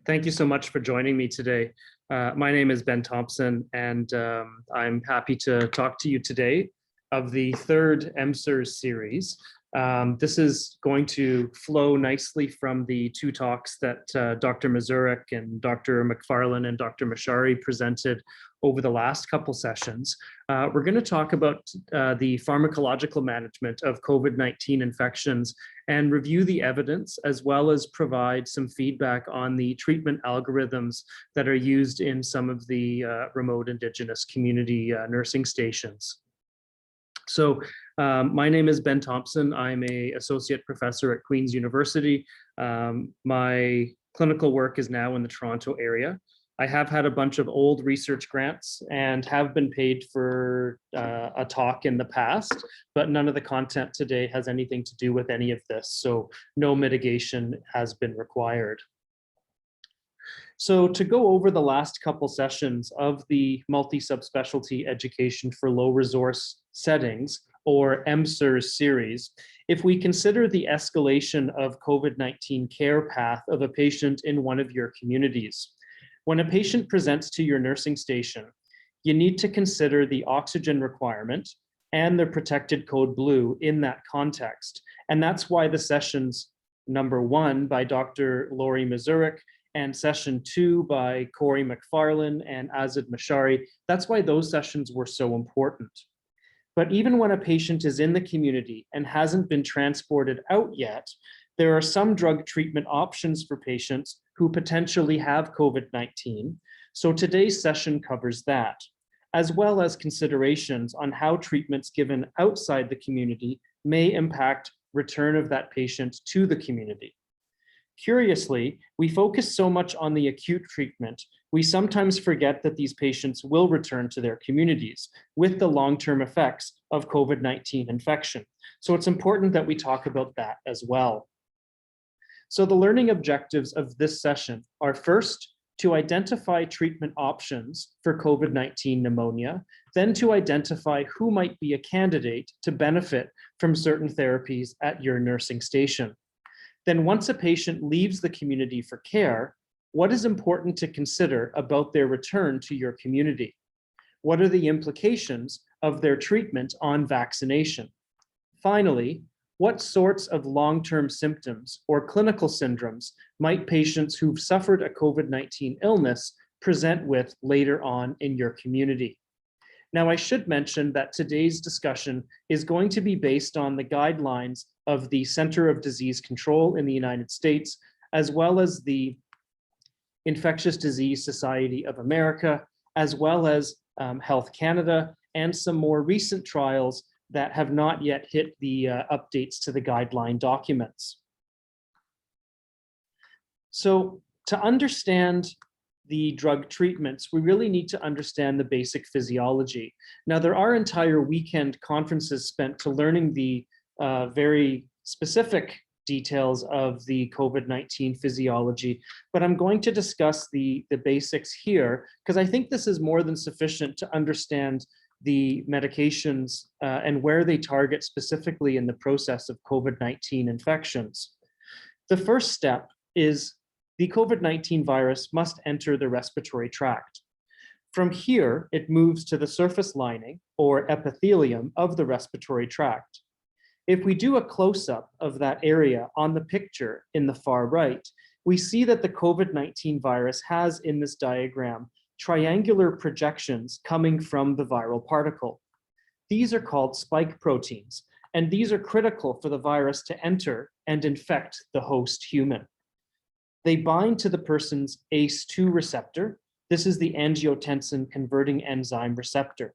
Thank you so much for joining me today. My name is Ben Thompson, and I'm happy to talk to you today of the third MSERS series. This is going to flow nicely from the two talks that Dr. Mazurek and Dr. McFarlane and Dr. Mashari presented over the last couple sessions. We're going to talk about the pharmacological management of COVID-19 infections and review the evidence, as well as provide some feedback on the treatment algorithms that are used in some of the remote Indigenous community nursing stations. So my name is Ben Thompson. I'm an associate professor at Queen's University. My clinical work is now in the Toronto area. I have had a bunch of old research grants and have been paid for a talk in the past, but none of the content today has anything to do with any of this, so no mitigation has been required. So to go over the last couple sessions of the multi-subspecialty education for low resource settings, or MSERS series, if we consider the escalation of COVID-19 care path of a patient in one of your communities. When a patient presents to your nursing station, you need to consider the oxygen requirement and the protected code blue in that context. And that's why the sessions number 1 by Dr. Lori Mazurek and session 2 by Corey McFarlane and Azad Mashari, that's why those sessions were so important. But even when a patient is in the community and hasn't been transported out yet, there are some drug treatment options for patients who potentially have COVID-19. So today's session covers that, as well as considerations on how treatments given outside the community may impact return of that patient to the community. Curiously, we focus so much on the acute treatment, we sometimes forget that these patients will return to their communities with the long-term effects of COVID-19 infection. So it's important that we talk about that as well. So the learning objectives of this session are, first, to identify treatment options for COVID-19 pneumonia, then to identify who might be a candidate to benefit from certain therapies at your nursing station. Then once a patient leaves the community for care, what is important to consider about their return to your community? What are the implications of their treatment on vaccination? Finally, what sorts of long-term symptoms or clinical syndromes might patients who've suffered a COVID-19 illness present with later on in your community? Now, I should mention that today's discussion is going to be based on the guidelines of the Center of Disease Control in the United States, as well as the Infectious Disease Society of America, as well as Health Canada, and some more recent trials that have not yet hit the updates to the guideline documents. So to understand the drug treatments, we really need to understand the basic physiology. Now, there are entire weekend conferences spent to learning the very specific details of the COVID-19 physiology, but I'm going to discuss the basics here because I think this is more than sufficient to understand the medications and where they target specifically in the process of COVID-19 infections. The first step is the COVID-19 virus must enter the respiratory tract. From here, it moves to the surface lining or epithelium of the respiratory tract. If we do a close-up of that area on the picture in the far right, we see that the COVID-19 virus has in this diagram triangular projections coming from the viral particle. These are called spike proteins, and these are critical for the virus to enter and infect the host human. They bind to the person's ACE2 receptor. This is the angiotensin converting enzyme receptor.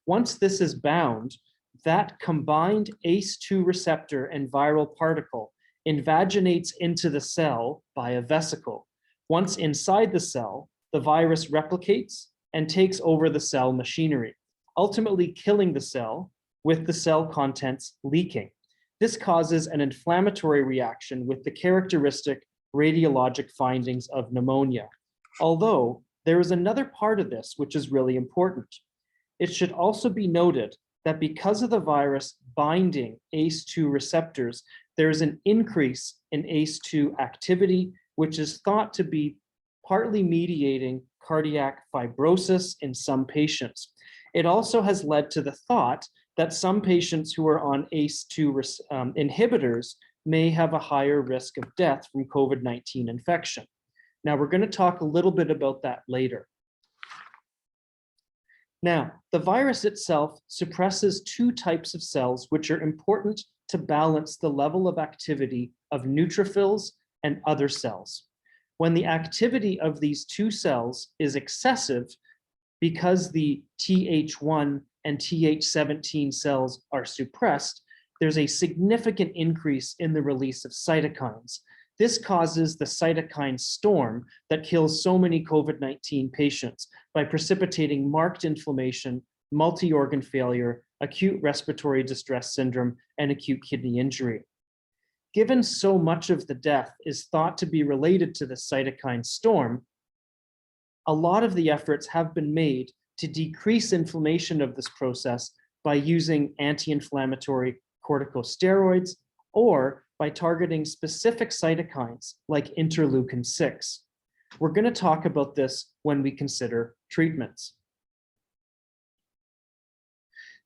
Once this is bound, that combined ACE2 receptor and viral particle invaginates into the cell by a vesicle. Once inside the cell, the virus replicates and takes over the cell machinery, ultimately killing the cell with the cell contents leaking. This causes an inflammatory reaction with the characteristic radiologic findings of pneumonia. Although there is another part of this which is really important. It should also be noted that because of the virus binding ACE2 receptors, there is an increase in ACE2 activity, which is thought to be partly mediating cardiac fibrosis in some patients. It also has led to the thought that some patients who are on ACE2 inhibitors may have a higher risk of death from COVID-19 infection. Now, we're going to talk a little bit about that later. Now, the virus itself suppresses two types of cells which are important to balance the level of activity of neutrophils and other cells. When the activity of these two cells is excessive, because the Th1 and Th17 cells are suppressed, there's a significant increase in the release of cytokines. This causes the cytokine storm that kills so many COVID-19 patients by precipitating marked inflammation, multi-organ failure, acute respiratory distress syndrome, and acute kidney injury. Given so much of the death is thought to be related to the cytokine storm, a lot of the efforts have been made to decrease inflammation of this process by using anti-inflammatory corticosteroids or by targeting specific cytokines like interleukin-6. We're going to talk about this when we consider treatments.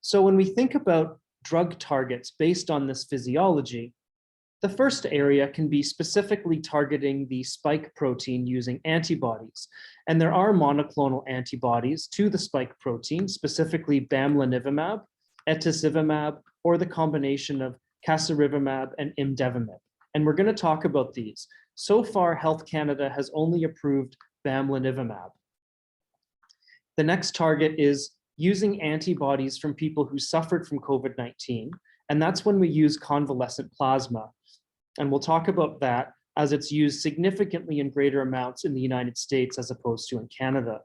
So when we think about drug targets based on this physiology, the first area can be specifically targeting the spike protein using antibodies. And there are monoclonal antibodies to the spike protein, specifically bamlanivimab, etesivimab, or the combination of casirivimab and imdevimab. And we're going to talk about these. So far, Health Canada has only approved bamlanivimab. The next target is using antibodies from people who suffered from COVID-19, and that's when we use convalescent plasma. And we'll talk about that as it's used significantly in greater amounts in the United States as opposed to in Canada.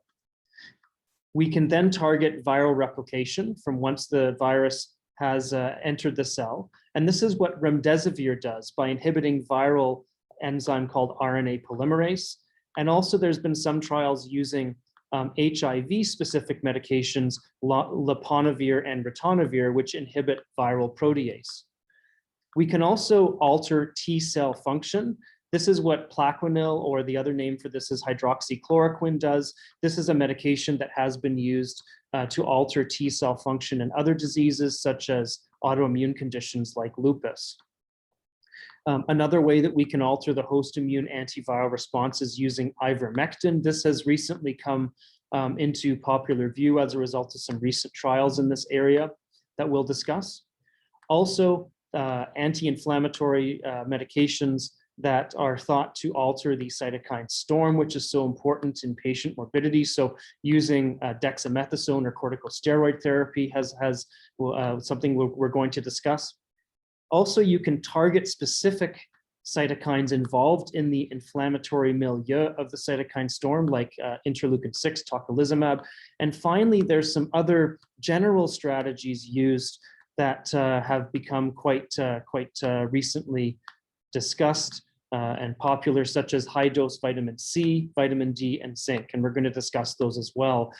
We can then target viral replication from once the virus has entered the cell. And this is what Remdezavir does by inhibiting viral enzyme called RNA polymerase. And also there's been some trials using HIV-specific medications, Leponevir and Retonavir, which inhibit viral protease. We can also alter T cell function. This is what Plaquenil, or the other name for this is Hydroxychloroquine, does. This is a medication that has been used to alter T cell function in other diseases, such as autoimmune conditions like lupus. Another way that we can alter the host immune antiviral response is using ivermectin. This has recently come into popular view as a result of some recent trials in this area that we'll discuss. Also, anti-inflammatory medications that are thought to alter the cytokine storm, which is so important in patient morbidity. So using dexamethasone or corticosteroid therapy has something we're going to discuss. Also, you can target specific cytokines involved in the inflammatory milieu of the cytokine storm, like interleukin-6, Tocalizumab. And finally, there's some other general strategies used that have become quite recently discussed and popular, such as high-dose vitamin C, vitamin D, and zinc, and we're going to discuss those as well.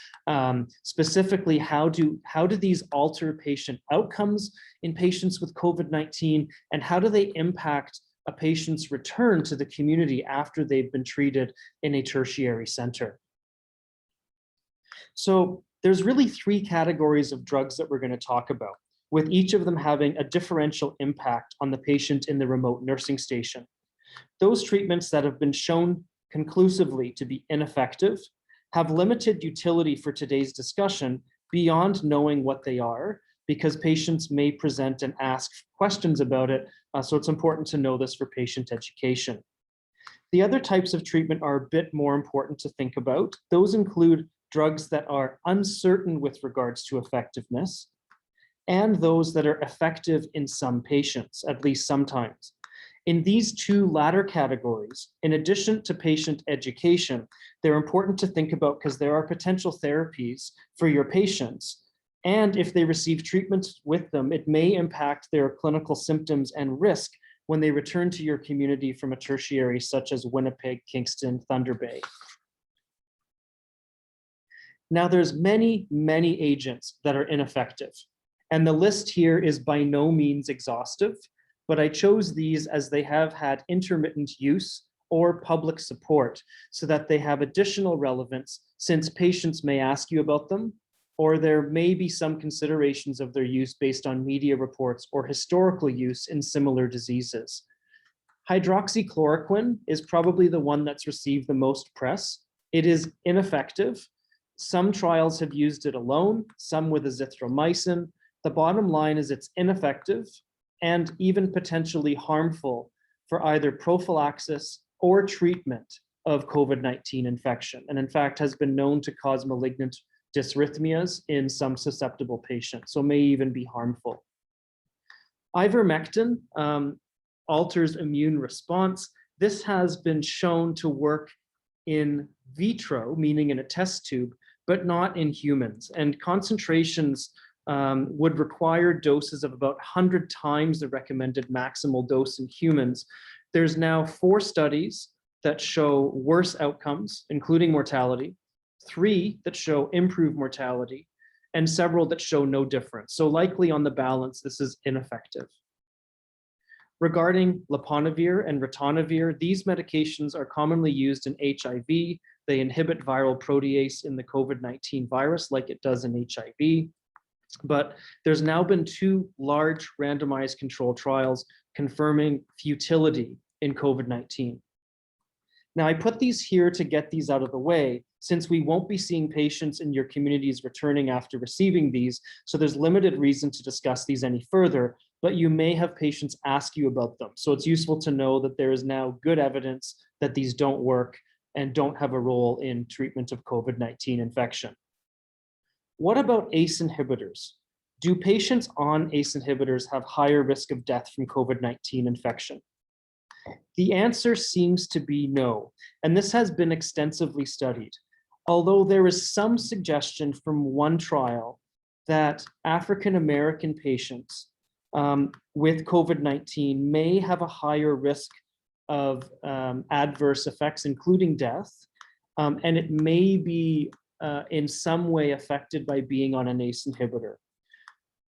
Specifically, how do these alter patient outcomes in patients with COVID-19, and how do they impact a patient's return to the community after they've been treated in a tertiary center? So there's really three categories of drugs that we're going to talk about, with each of them having a differential impact on the patient in the remote nursing station. Those treatments that have been shown conclusively to be ineffective have limited utility for today's discussion beyond knowing what they are, because patients may present and ask questions about it, so it's important to know this for patient education. The other types of treatment are a bit more important to think about. Those include drugs that are uncertain with regards to effectiveness, and those that are effective in some patients, at least sometimes. In these two latter categories, in addition to patient education, they're important to think about because there are potential therapies for your patients. And if they receive treatments with them, it may impact their clinical symptoms and risk when they return to your community from a tertiary such as Winnipeg, Kingston, Thunder Bay. Now there's many agents that are ineffective. And the list here is by no means exhaustive, but I chose these as they have had intermittent use or public support so that they have additional relevance since patients may ask you about them, or there may be some considerations of their use based on media reports or historical use in similar diseases. Hydroxychloroquine is probably the one that's received the most press. It is ineffective. Some trials have used it alone, some with azithromycin. The bottom line is it's ineffective and even potentially harmful for either prophylaxis or treatment of COVID-19 infection, and in fact has been known to cause malignant dysrhythmias in some susceptible patients, so may even be harmful. Ivermectin alters immune response. This has been shown to work in vitro, meaning in a test tube, but not in humans. And concentrations would require doses of about 100 times the recommended maximal dose in humans. There's now 4 studies that show worse outcomes, including mortality, 3 that show improved mortality, and several that show no difference. So likely on the balance, this is ineffective. Regarding Leponevir and Retonavir, these medications are commonly used in HIV. They inhibit viral protease in the COVID-19 virus like it does in HIV. But there's now been 2 large randomized controlled trials confirming futility in COVID-19. Now, I put these here to get these out of the way, since we won't be seeing patients in your communities returning after receiving these, so there's limited reason to discuss these any further, but you may have patients ask you about them. So it's useful to know that there is now good evidence that these don't work and don't have a role in treatment of COVID-19 infection. What about ACE inhibitors? Do patients on ACE inhibitors have higher risk of death from COVID-19 infection? The answer seems to be no, and this has been extensively studied. Although there is some suggestion from one trial that African-American patients with COVID-19 may have a higher risk of adverse effects, including death, and it may be in some way affected by being on an ACE inhibitor.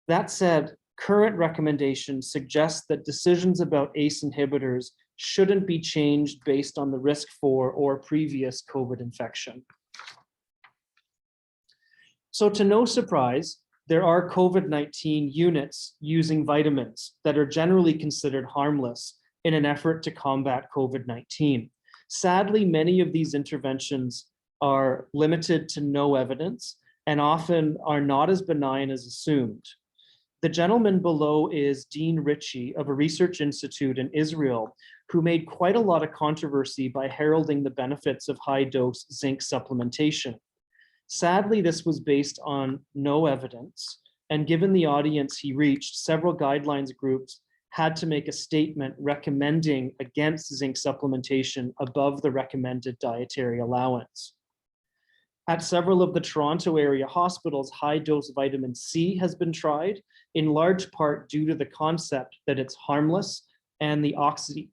That said, current recommendations suggest that decisions about ACE inhibitors shouldn't be changed based on the risk for or previous COVID infection. So to no surprise, there are COVID-19 units using vitamins that are generally considered harmless in an effort to combat COVID-19. Sadly, many of these interventions are limited to no evidence and often are not as benign as assumed. The gentleman below is Dean Ritchie of a research institute in Israel, who made quite a lot of controversy by heralding the benefits of high-dose zinc supplementation. Sadly, this was based on no evidence, and given the audience he reached, several guidelines groups had to make a statement recommending against zinc supplementation above the recommended dietary allowance. At several of the Toronto area hospitals, high-dose vitamin C has been tried, in large part due to the concept that it's harmless and the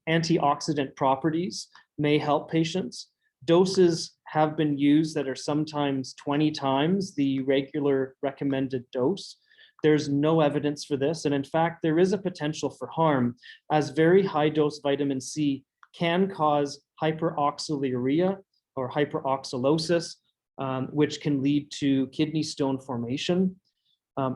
antioxidant properties may help patients. Doses have been used that are sometimes 20 times the regular recommended dose. There's no evidence for this, and in fact, there is a potential for harm, as very high-dose vitamin C can cause hyperoxaluria or hyperoxalosis, which can lead to kidney stone formation.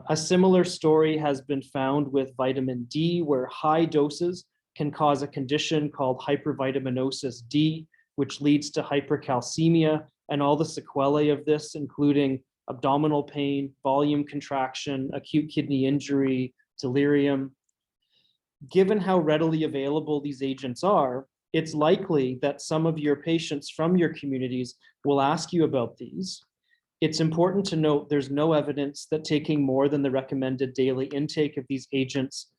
A similar story has been found with vitamin D, where high doses can cause a condition called hypervitaminosis D, which leads to hypercalcemia and all the sequelae of this, including abdominal pain, volume contraction, acute kidney injury, delirium. Given how readily available these agents are, it's likely that some of your patients from your communities will ask you about these. It's important to note there's no evidence that taking more than the recommended daily intake of these agents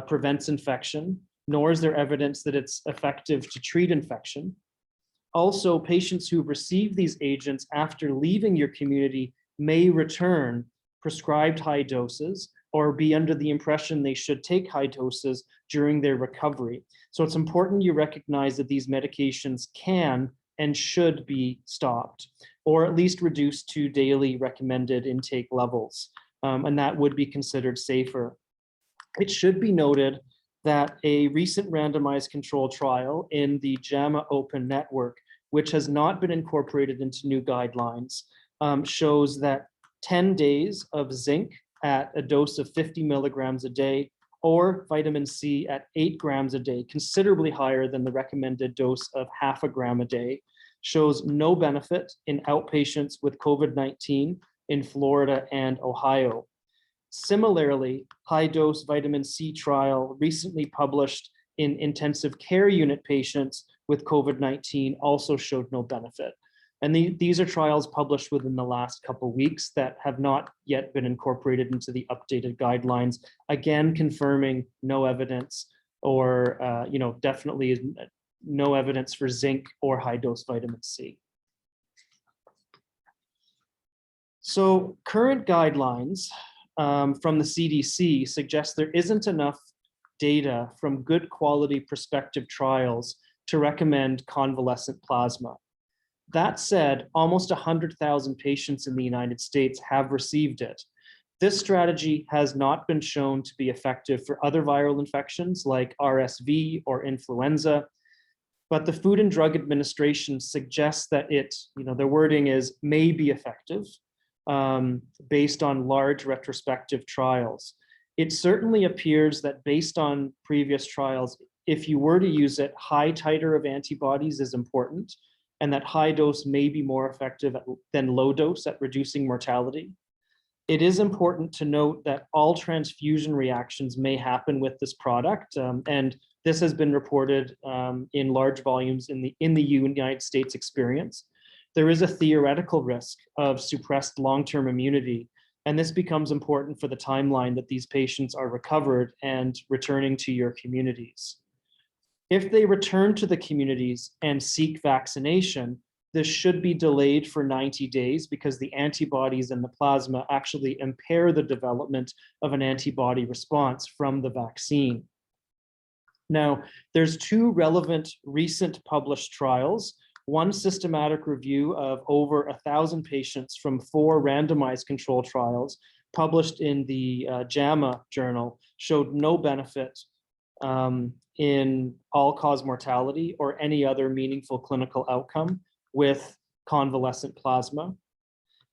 prevents infection, nor is there evidence that it's effective to treat infection. Also, patients who receive these agents after leaving your community may return prescribed high doses or be under the impression they should take high doses during their recovery. So it's important you recognize that these medications can and should be stopped, or at least reduced to daily recommended intake levels, and that would be considered safer. It should be noted that a recent randomized control trial in the JAMA Open Network, which has not been incorporated into new guidelines, shows that 10 days of zinc at a dose of 50 milligrams a day or vitamin C at 8 grams a day, considerably higher than the recommended dose of half a gram a day, shows no benefit in outpatients with COVID-19 in Florida and Ohio. Similarly, high-dose vitamin C trial recently published in intensive care unit patients with COVID-19 also showed no benefit. And these are trials published within the last couple of weeks that have not yet been incorporated into the updated guidelines, again confirming no evidence or definitely no evidence for zinc or high-dose vitamin C. So current guidelines from the CDC suggest there isn't enough data from good quality prospective trials to recommend convalescent plasma. That said, almost 100,000 patients in the United States have received it. This strategy has not been shown to be effective for other viral infections like RSV or influenza, but the Food and Drug Administration suggests that their wording is may be effective based on large retrospective trials. It certainly appears that based on previous trials, if you were to use it, high titer of antibodies is important, and that high dose may be more effective than low dose at reducing mortality. It is important to note that all transfusion reactions may happen with this product, and this has been reported in large volumes in the United States experience. There is a theoretical risk of suppressed long-term immunity, and this becomes important for the timeline that these patients are recovered and returning to your communities. If they return to the communities and seek vaccination, this should be delayed for 90 days because the antibodies in the plasma actually impair the development of an antibody response from the vaccine. Now, there's two relevant recent published trials. One systematic review of over 1,000 patients from 4 randomized control trials published in the JAMA journal showed no benefit in all-cause mortality or any other meaningful clinical outcome with convalescent plasma.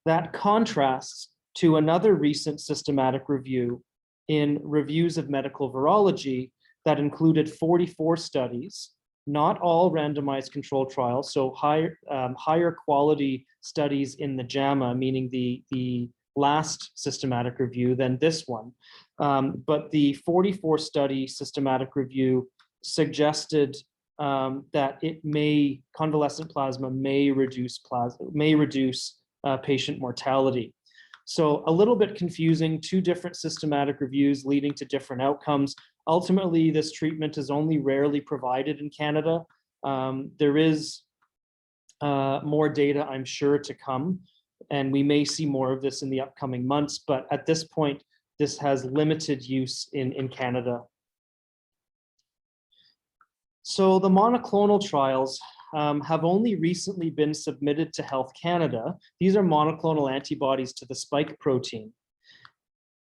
That contrasts to another recent systematic review in Reviews of Medical Virology that included 44 studies, not all randomized control trials, so higher quality studies in the JAMA, meaning the last systematic review than this one. But the 44 study systematic review suggested that convalescent plasma may reduce patient mortality. So a little bit confusing, 2 different systematic reviews leading to different outcomes. Ultimately, this treatment is only rarely provided in Canada. There is more data, I'm sure, to come, and we may see more of this in the upcoming months, but at this point, this has limited use in Canada. So the monoclonal trials have only recently been submitted to Health Canada. These are monoclonal antibodies to the spike protein.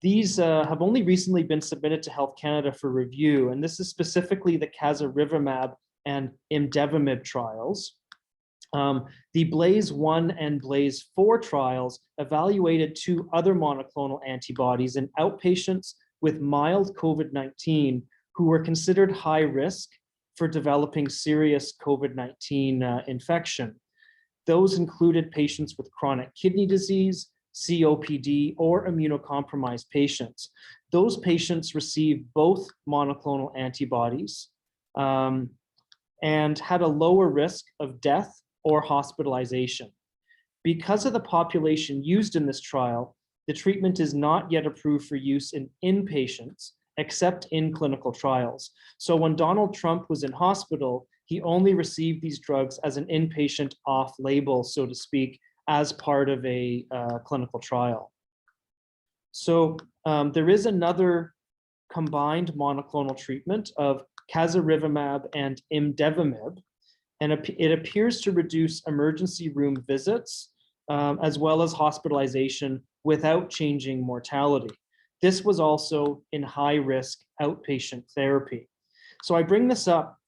These have only recently been submitted to Health Canada for review, and this is specifically the Casirivimab and Imdevimab trials. The BLAZE-1 and BLAZE-4 trials evaluated 2 other monoclonal antibodies in outpatients with mild COVID-19 who were considered high risk for developing serious COVID-19 infection. Those included patients with chronic kidney disease, COPD, or immunocompromised patients. Those patients received both monoclonal antibodies and had a lower risk of death or hospitalization. Because of the population used in this trial, the treatment is not yet approved for use in inpatients, except in clinical trials. So when Donald Trump was in hospital, he only received these drugs as an inpatient off-label, so to speak, as part of a clinical trial. So there is another combined monoclonal treatment of Casirivimab and Imdevimab, and it appears to reduce emergency room visits as well as hospitalization without changing mortality. This was also in high-risk outpatient therapy. So I bring this up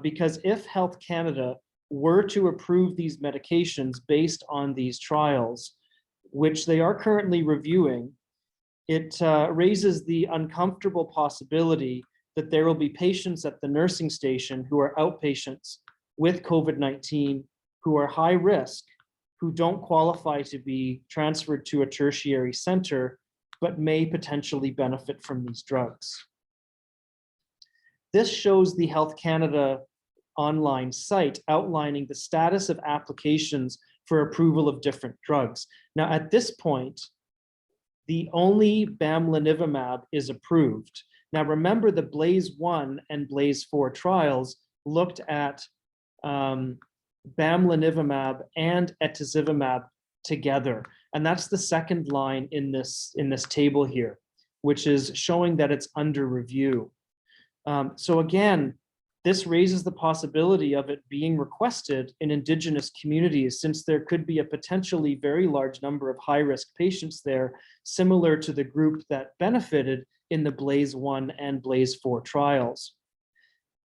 because if Health Canada were to approve these medications based on these trials, which they are currently reviewing, it raises the uncomfortable possibility that there will be patients at the nursing station who are outpatients with COVID-19, who are high risk, who don't qualify to be transferred to a tertiary center, but may potentially benefit from these drugs. This shows the Health Canada online site outlining the status of applications for approval of different drugs. Now, at this point, the only bamlanivimab is approved. Now, remember the BLAZE-1 and BLAZE-4 trials looked at bamlanivimab and etesivimab together. And that's the second line in this table here, which is showing that it's under review. So again, this raises the possibility of it being requested in Indigenous communities, since there could be a potentially very large number of high-risk patients there, similar to the group that benefited in the BLAZE-1 and BLAZE-4 trials.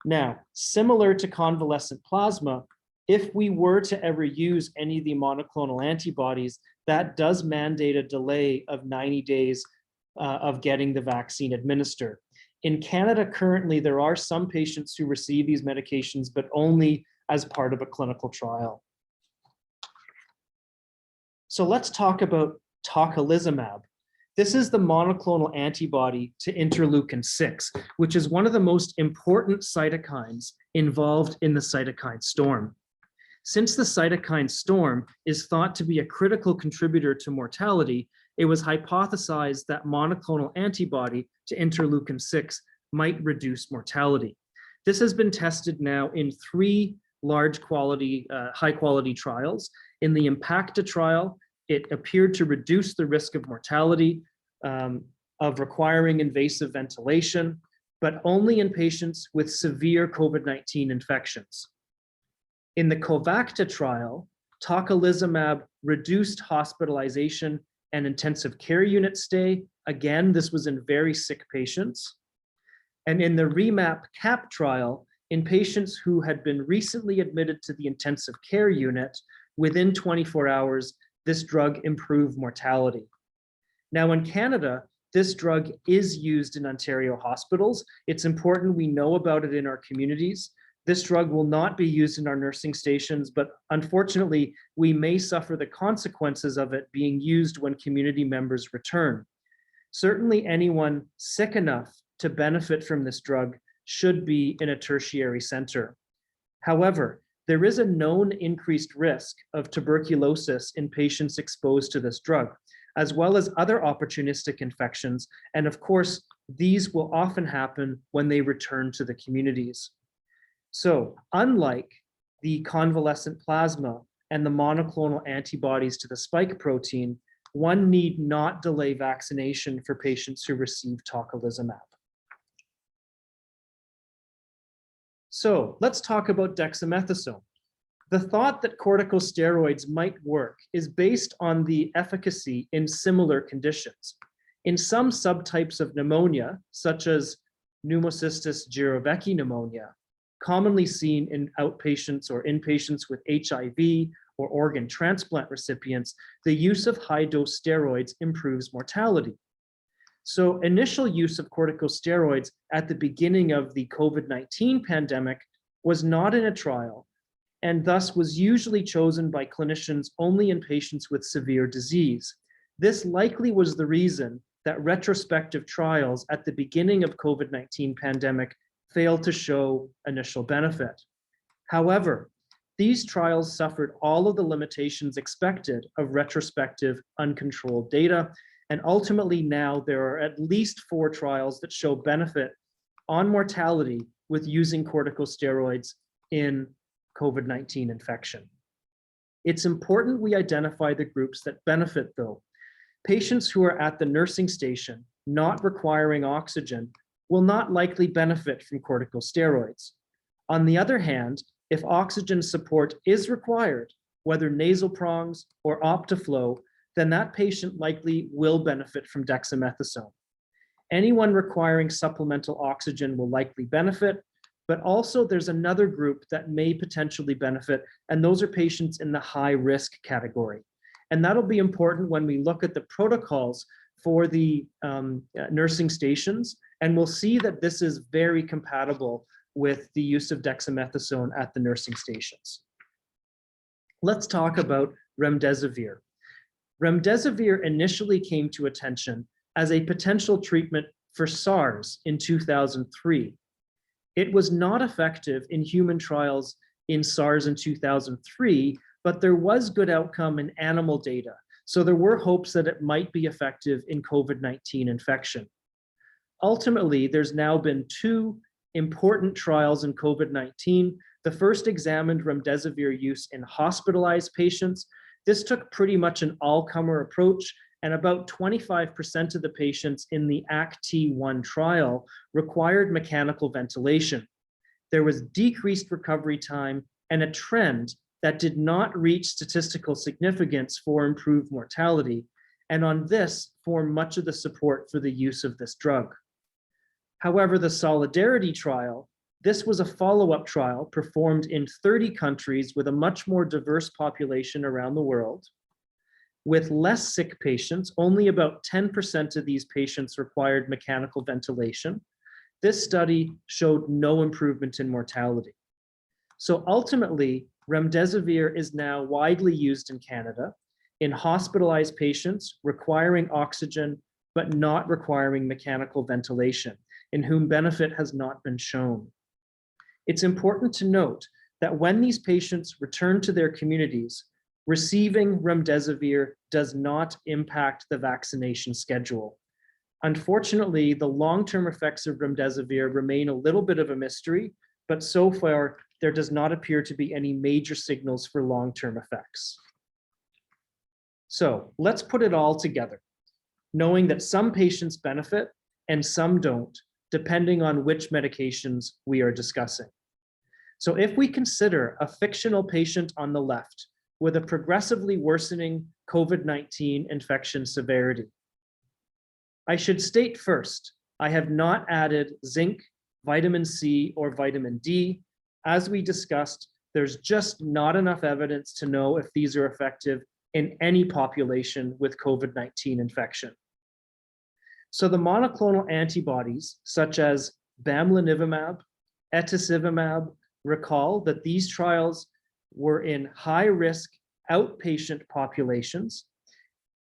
Now, similar to convalescent plasma, if we were to ever use any of the monoclonal antibodies, that does mandate a delay of 90 days of getting the vaccine administered. In Canada, currently, there are some patients who receive these medications, but only as part of a clinical trial. So let's talk about Tocalizumab. This is the monoclonal antibody to interleukin-6, which is one of the most important cytokines involved in the cytokine storm. Since the cytokine storm is thought to be a critical contributor to mortality, it was hypothesized that monoclonal antibody to interleukin-6 might reduce mortality. This has been tested now in 3 high-quality trials. In the IMPACTA trial, it appeared to reduce the risk of mortality, of requiring invasive ventilation, but only in patients with severe COVID-19 infections. In the COVACTA trial, Tocalizumab reduced hospitalization and intensive care unit stay. Again, this was in very sick patients. And in the REMAP-CAP trial, in patients who had been recently admitted to the intensive care unit, within 24 hours, this drug improved mortality. Now in Canada, this drug is used in Ontario hospitals. It's important we know about it in our communities. This drug will not be used in our nursing stations, but unfortunately, we may suffer the consequences of it being used when community members return. Certainly anyone sick enough to benefit from this drug should be in a tertiary center. However, there is a known increased risk of tuberculosis in patients exposed to this drug, as well as other opportunistic infections. And of course, these will often happen when they return to the communities. So unlike the convalescent plasma and the monoclonal antibodies to the spike protein, one need not delay vaccination for patients who receive Tocalizumab. So let's talk about dexamethasone. The thought that corticosteroids might work is based on the efficacy in similar conditions. In some subtypes of pneumonia, such as pneumocystis jirovecii pneumonia, commonly seen in outpatients or inpatients with HIV or organ transplant recipients, the use of high-dose steroids improves mortality. So initial use of corticosteroids at the beginning of the COVID-19 pandemic was not in a trial, and thus was usually chosen by clinicians only in patients with severe disease. This likely was the reason that retrospective trials at the beginning of COVID-19 pandemic failed to show initial benefit. However, these trials suffered all of the limitations expected of retrospective uncontrolled data, and ultimately now there are at least 4 trials that show benefit on mortality with using corticosteroids in COVID-19 infection. It's important we identify the groups that benefit though. Patients who are at the nursing station not requiring oxygen will not likely benefit from corticosteroids. On the other hand, if oxygen support is required, whether nasal prongs or Optiflow, then that patient likely will benefit from dexamethasone. Anyone requiring supplemental oxygen will likely benefit, but also there's another group that may potentially benefit, and those are patients in the high risk category. And that'll be important when we look at the protocols for the nursing stations, and we'll see that this is very compatible with the use of dexamethasone at the nursing stations. Let's talk about Remdezavir. Remdezavir initially came to attention as a potential treatment for SARS in 2003. It was not effective in human trials in SARS in 2003, but there was good outcome in animal data. So there were hopes that it might be effective in COVID-19 infection. Ultimately, there's now been two important trials in COVID-19. The first examined remdesivir use in hospitalized patients. This took pretty much an all-comer approach, and about 25% of the patients in the ACT-1 trial required mechanical ventilation. There was decreased recovery time and a trend that did not reach statistical significance for improved mortality, and on this formed much of the support for the use of this drug. However, the Solidarity trial, this was a follow-up trial performed in 30 countries with a much more diverse population around the world. With less sick patients, only about 10% of these patients required mechanical ventilation. This study showed no improvement in mortality. So ultimately, remdesivir is now widely used in Canada in hospitalized patients requiring oxygen but not requiring mechanical ventilation, in whom benefit has not been shown. It's important to note that when these patients return to their communities, receiving remdesivir does not impact the vaccination schedule. Unfortunately, the long-term effects of remdesivir remain a little bit of a mystery, but so far, there does not appear to be any major signals for long-term effects. So let's put it all together, knowing that some patients benefit and some don't, depending on which medications we are discussing. So if we consider a fictional patient on the left with a progressively worsening COVID-19 infection severity, I should state first, I have not added zinc, vitamin C, or vitamin D. As we discussed, there's just not enough evidence to know if these are effective in any population with COVID-19 infection. So the monoclonal antibodies, such as bamlanivimab, etesivimab, recall that these trials were in high-risk outpatient populations.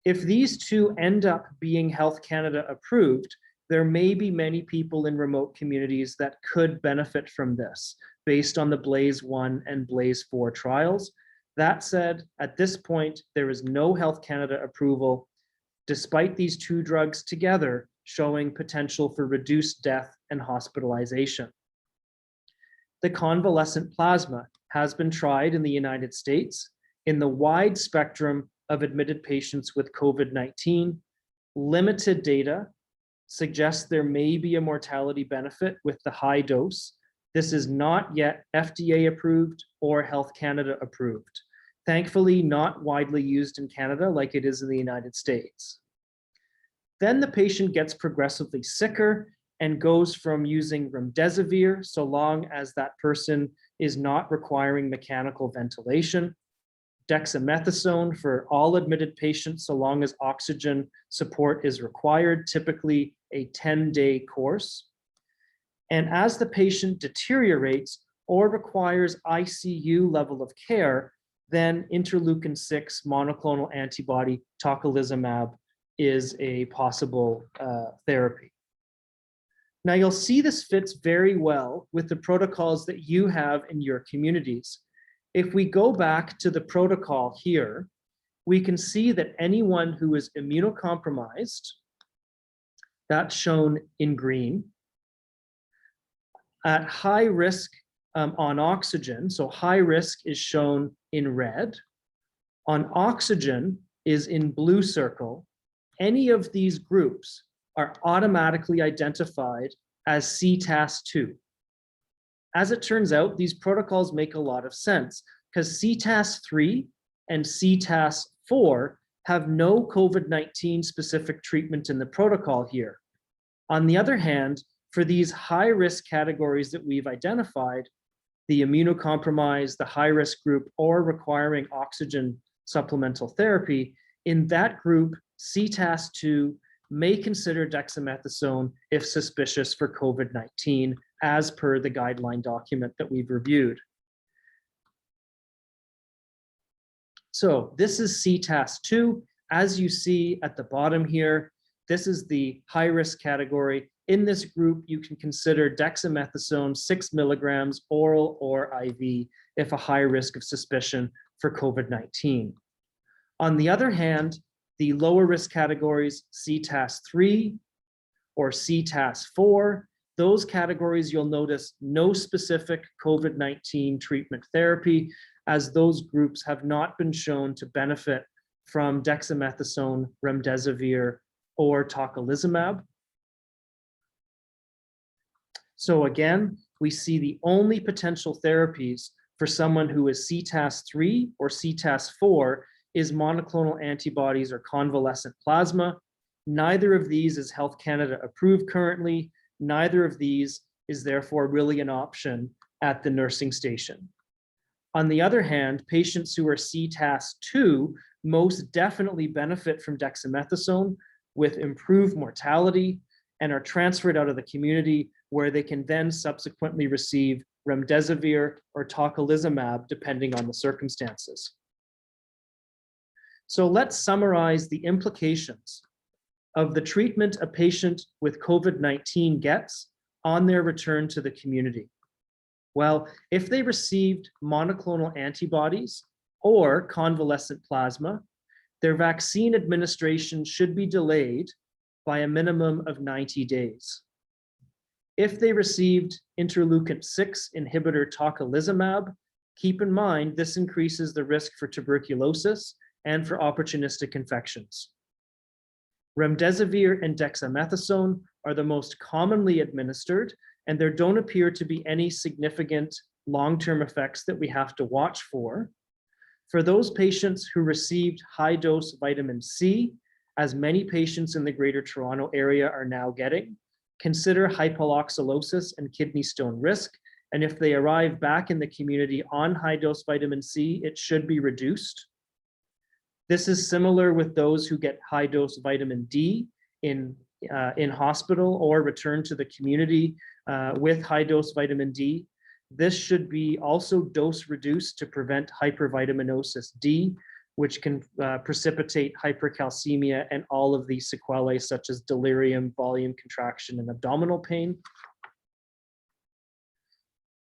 If these two end up being Health Canada approved, there may be many people in remote communities that could benefit from this based on the Blaze 1 and Blaze 4 trials. That said, at this point, there is no Health Canada approval, despite these two drugs together showing potential for reduced death and hospitalization. The convalescent plasma has been tried in the United States in the wide spectrum of admitted patients with COVID-19. Limited data suggests there may be a mortality benefit with the high dose. This is not yet FDA approved or Health Canada approved. Thankfully, not widely used in Canada like it is in the United States. Then the patient gets progressively sicker and goes from using remdesivir, so long as that person is not requiring mechanical ventilation, dexamethasone for all admitted patients, so long as oxygen support is required, typically a 10-day course. And as the patient deteriorates or requires ICU level of care, then interleukin-6 monoclonal antibody tocalizumab is a possible therapy. Now you'll see this fits very well with the protocols that you have in your communities. If we go back to the protocol here, we can see that anyone who is immunocompromised, that's shown in green, at high risk on oxygen, so high risk is shown in red, on oxygen is in blue circle. Any of these groups are automatically identified as CTAS2. As it turns out, these protocols make a lot of sense because CTAS3 and CTAS4 have no COVID-19 specific treatment in the protocol here. On the other hand, For these high-risk categories that we've identified, the immunocompromised, the high-risk group, or requiring oxygen supplemental therapy, in that group, CTAS-2 may consider dexamethasone if suspicious for COVID-19, as per the guideline document that we've reviewed. So this is CTAS-2. As you see at the bottom here, this is the high-risk category. In this group, you can consider dexamethasone 6 milligrams oral or IV if a high risk of suspicion for COVID-19. On the other hand, the lower risk categories, CTAS-3 or CTAS-4, those categories you'll notice no specific COVID-19 treatment therapy, as those groups have not been shown to benefit from dexamethasone, remdesivir, or tocalizumab. So again, we see the only potential therapies for someone who is CTAS-3 or CTAS-4 is monoclonal antibodies or convalescent plasma. Neither of these is Health Canada approved currently. Neither of these is therefore really an option at the nursing station. On the other hand, patients who are CTAS-2 most definitely benefit from dexamethasone with improved mortality and are transferred out of the community, where they can then subsequently receive remdesivir or tocalizumab, depending on the circumstances. So let's summarize the implications of the treatment a patient with COVID-19 gets on their return to the community. Well, if they received monoclonal antibodies or convalescent plasma, their vaccine administration should be delayed by a minimum of 90 days. If they received interleukin-6 inhibitor tocalizumab, keep in mind this increases the risk for tuberculosis and for opportunistic infections. Remdesivir and dexamethasone are the most commonly administered, and there don't appear to be any significant long-term effects that we have to watch for. For those patients who received high-dose vitamin C, as many patients in the Greater Toronto Area are now getting, consider hypoloxalosis and kidney stone risk, and if they arrive back in the community on high-dose vitamin C, it should be reduced. This is similar with those who get high-dose vitamin D in hospital or return to the community with high-dose vitamin D. This should be also dose reduced to prevent hypervitaminosis D, which can precipitate hypercalcemia and all of the sequelae such as delirium, volume contraction, and abdominal pain.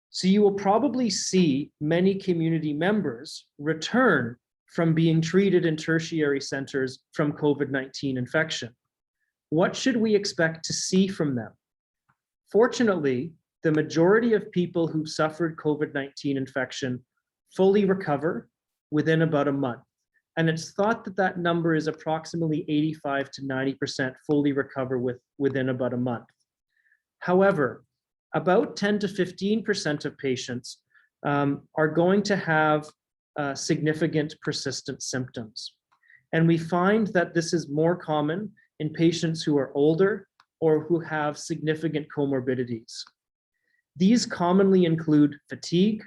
So you will probably see many community members return from being treated in tertiary centers from COVID-19 infection. What should we expect to see from them? Fortunately, the majority of people who suffered COVID-19 infection fully recover within about a month. And it's thought that that number is approximately 85 to 90% fully recover within about a month. However, about 10 to 15% of patients are going to have significant persistent symptoms. And we find that this is more common in patients who are older or who have significant comorbidities. These commonly include fatigue,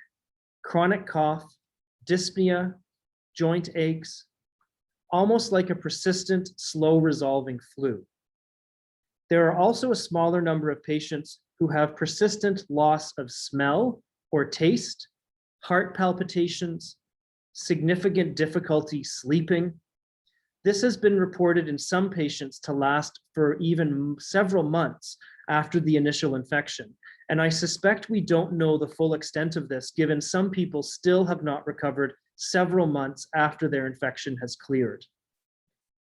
chronic cough, dyspnea, joint aches, almost like a persistent, slow resolving flu. There are also a smaller number of patients who have persistent loss of smell or taste, heart palpitations, significant difficulty sleeping. This has been reported in some patients to last for even several months after the initial infection. And I suspect we don't know the full extent of this, given some people still have not recovered several months after their infection has cleared.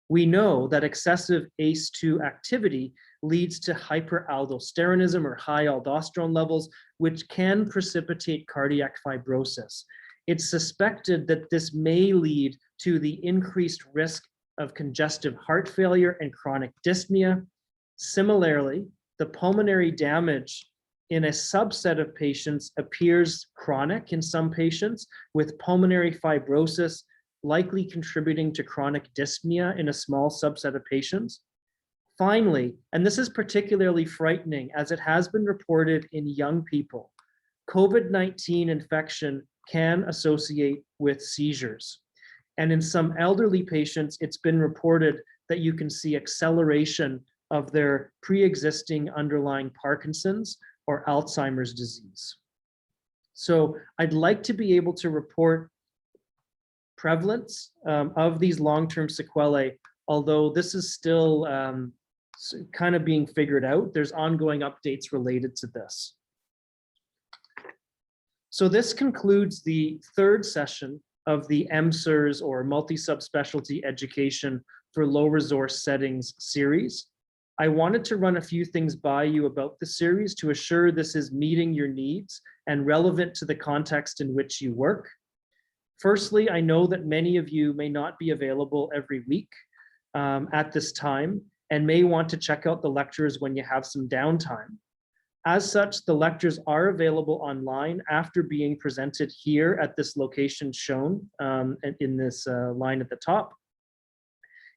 We know that excessive ACE2 activity leads to hyperaldosteronism or high aldosterone levels, which can precipitate cardiac fibrosis. It's suspected that this may lead to the increased risk of congestive heart failure and chronic dyspnea. Similarly, the pulmonary damage in a subset of patients appears chronic in some patients, with pulmonary fibrosis likely contributing to chronic dyspnea in a small subset of patients. Finally, and this is particularly frightening as it has been reported in young people, COVID-19 infection can associate with seizures. And in some elderly patients, it's been reported that you can see acceleration of their pre-existing underlying Parkinson's or Alzheimer's disease. So I'd like to be able to report prevalence of these long-term sequelae, although this is still kind of being figured out. There's ongoing updates related to this. So this concludes the third session of the MSERS or Multi-Subspecialty Education for Low Resource Settings series. I wanted to run a few things by you about the series to assure this is meeting your needs and relevant to the context in which you work. Firstly, I know that many of you may not be available every week at this time and may want to check out the lectures when you have some downtime. As such, the lectures are available online after being presented here at this location shown in this line at the top.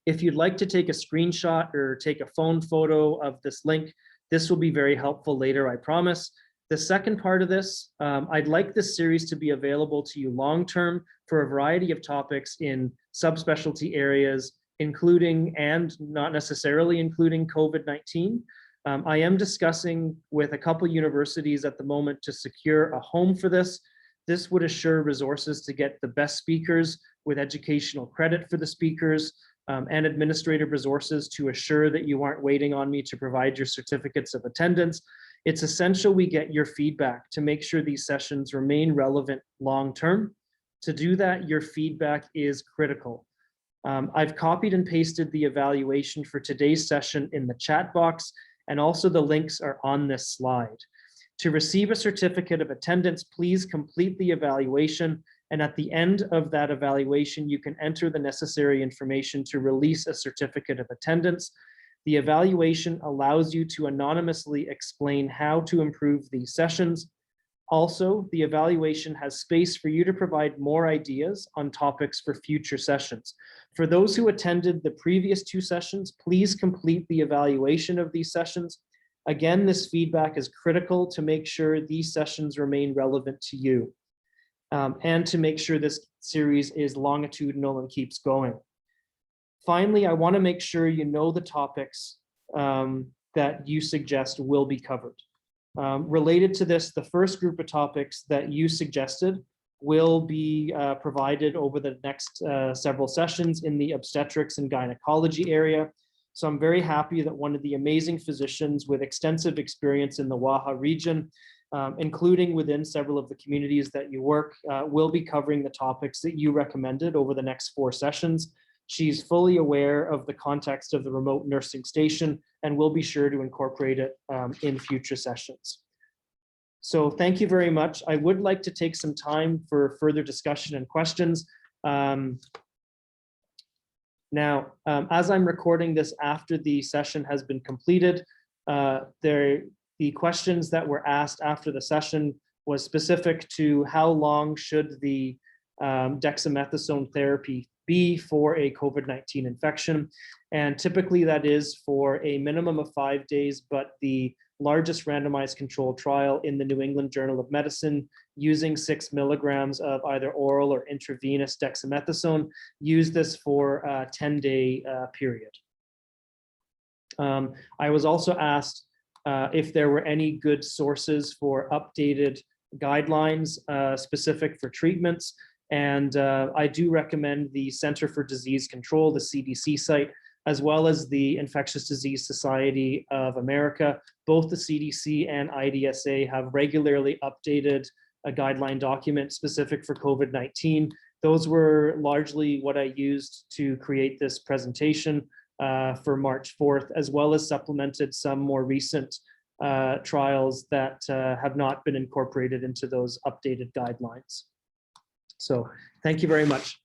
If you'd like to take a screenshot or take a phone photo of this link, this will be very helpful later, I promise. The second part of this, I'd like this series to be available to you long-term for a variety of topics in subspecialty areas, including and not necessarily including COVID-19. I am discussing with a couple universities at the moment to secure a home for this. This would assure resources to get the best speakers with educational credit for the speakers and administrative resources to assure that you aren't waiting on me to provide your certificates of attendance. It's essential we get your feedback to make sure these sessions remain relevant long-term. To do that, your feedback is critical. I've copied and pasted the evaluation for today's session in the chat box, and also the links are on this slide. To receive a certificate of attendance, please complete the evaluation, and at the end of that evaluation, you can enter the necessary information to release a certificate of attendance. The evaluation allows you to anonymously explain how to improve these sessions. Also, the evaluation has space for you to provide more ideas on topics for future sessions. For those who attended the previous two sessions, please complete the evaluation of these sessions. Again, this feedback is critical to make sure these sessions remain relevant to you and to make sure this series is longitudinal and keeps going. Finally, I want to make sure you know the topics that you suggest will be covered. Related to this, the first group of topics that you suggested will be provided over the next several sessions in the obstetrics and gynecology area. So I'm very happy that one of the amazing physicians with extensive experience in the Waha region, including within several of the communities that you work, will be covering the topics that you recommended over the next 4 sessions. She's fully aware of the context of the remote nursing station and will be sure to incorporate it in future sessions. So thank you very much. I would like to take some time for further discussion and questions. Now, as I'm recording this after the session has been completed, the questions that were asked after the session was specific to how long should the dexamethasone therapy be for a COVID-19 infection. And typically that is for a minimum of 5 days, but the largest randomized controlled trial in the New England Journal of Medicine using 6 milligrams of either oral or intravenous dexamethasone used this for a 10-day period. I was also asked if there were any good sources for updated guidelines specific for treatments. And I do recommend the Center for Disease Control, the CDC site, as well as the Infectious Disease Society of America. Both the CDC and IDSA have regularly updated a guideline document specific for COVID-19. Those were largely what I used to create this presentation for March 4th, as well as supplemented some more recent trials that have not been incorporated into those updated guidelines. So thank you very much.